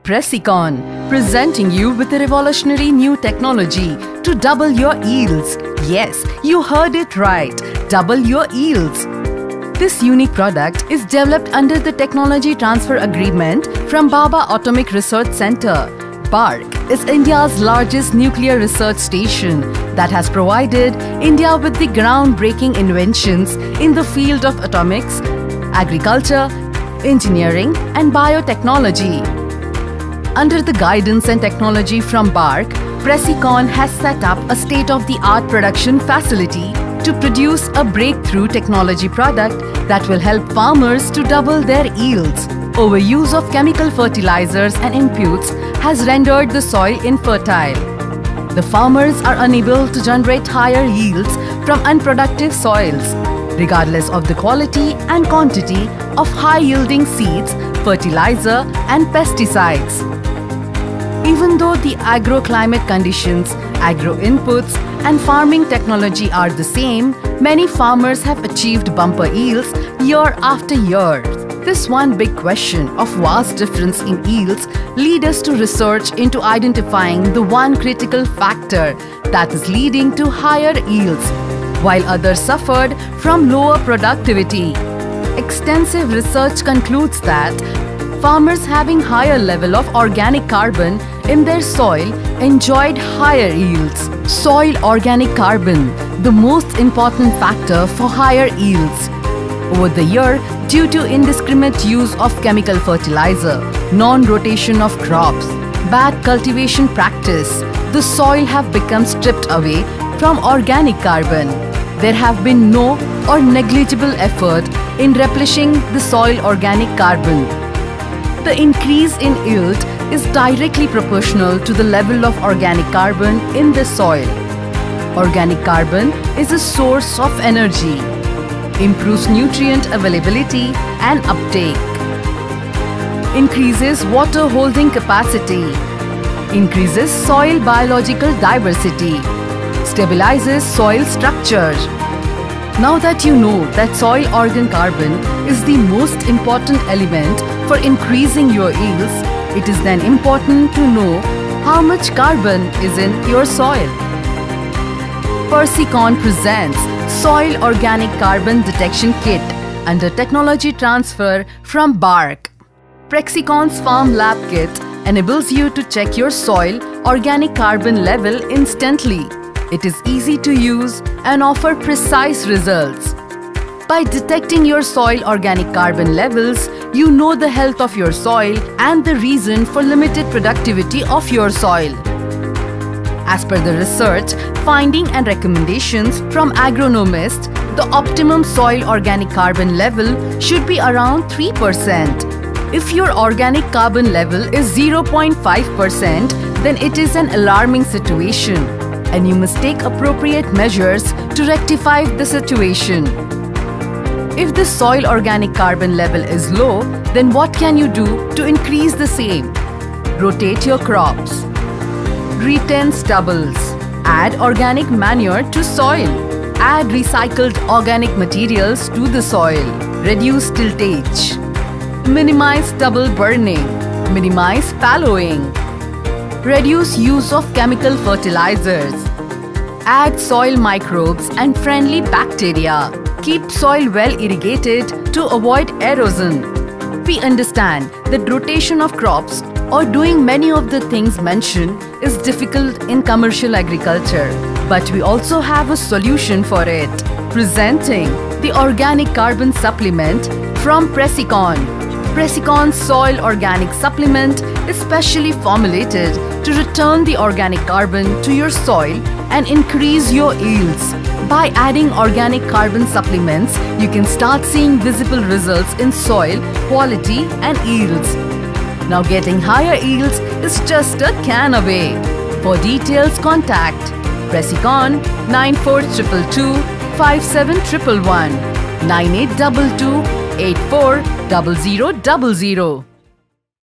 Pressicon, presenting you with a revolutionary new technology to double your yields. Yes, you heard it right, double your yields. This unique product is developed under the Technology Transfer Agreement from Bhabha Atomic Research Centre. BARC is India's largest nuclear research station that has provided India with the groundbreaking inventions in the field of atomics, agriculture, engineering and biotechnology. Under the guidance and technology from BARC, Pressicon has set up a state-of-the-art production facility to produce a breakthrough technology product that will help farmers to double their yields. Overuse of chemical fertilizers and inputs has rendered the soil infertile. The farmers are unable to generate higher yields from unproductive soils, regardless of the quality and quantity of high-yielding seeds, fertilizer and pesticides. Even though the agroclimate conditions, agro-inputs and farming technology are the same, many farmers have achieved bumper yields year after year. This one big question of vast difference in yields lead us to research into identifying the one critical factor that is leading to higher yields, while others suffered from lower productivity. Extensive research concludes that farmers having higher level of organic carbon in their soil enjoyed higher yields. Soil organic carbon, the most important factor for higher yields. Over the year, due to indiscriminate use of chemical fertilizer, non-rotation of crops, bad cultivation practice, the soil have become stripped away from organic carbon. There have been no or negligible effort in replenishing the soil organic carbon. The increase in yield is directly proportional to the level of organic carbon in the soil. Organic carbon is a source of energy, improves nutrient availability and uptake, increases water holding capacity, increases soil biological diversity, stabilizes soil structure. Now that you know that soil organ carbon is the most important element for increasing your yields, it is then important to know how much carbon is in your soil. Pressicon presents Soil Organic Carbon Detection Kit under Technology Transfer from BARC. Pressicon's Farm Lab Kit enables you to check your soil organic carbon level instantly. It is easy to use and offer precise results. By detecting your soil organic carbon levels, you know the health of your soil and the reason for limited productivity of your soil. As per the research, finding and recommendations from agronomists, the optimum soil organic carbon level should be around 3%. If your organic carbon level is 0.5%, then it is an alarming situation, and you must take appropriate measures to rectify the situation. If the soil organic carbon level is low, then what can you do to increase the same? Rotate your crops. Retain stubbles. Add organic manure to soil. Add recycled organic materials to the soil. Reduce tiltage. Minimize stubble burning. Minimize fallowing. Reduce use of chemical fertilizers. Add soil microbes and friendly bacteria. Keep soil well irrigated to avoid erosion. We understand that rotation of crops or doing many of the things mentioned is difficult in commercial agriculture, but we also have a solution for it. Presenting the Organic Carbon Supplement from Pressicon. Pressicon's Soil Organic Supplement is specially formulated to return the organic carbon to your soil and increase your yields. By adding organic carbon supplements, you can start seeing visible results in soil quality and yields. Now getting higher yields is just a can away. For details, contact Pressicon 9422 57111 9822 840000.